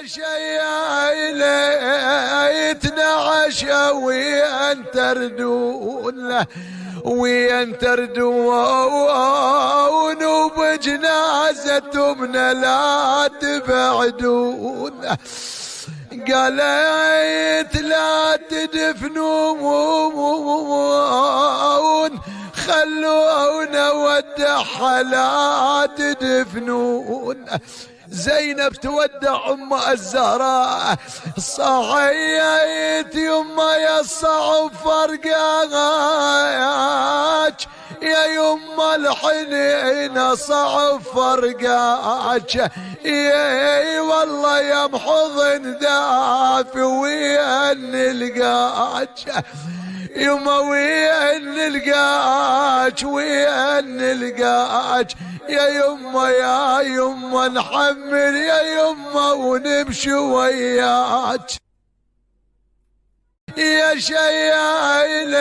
شيايلتنا عشاوين تردون وين تردون وبجنازتنا لا تبعدون قالت لا تدفنون خلونا ودعها لا تدفنون زينب تودع ام الزهراء صحيت يما يا صعب فرقاك يا يما الحنين صعب فرقاك يا والله يا محضن دافي وين نلقاك يما وين نلقاك وين نلقاك يا يما نحمل يا يما ونمشي وياك يا شيايل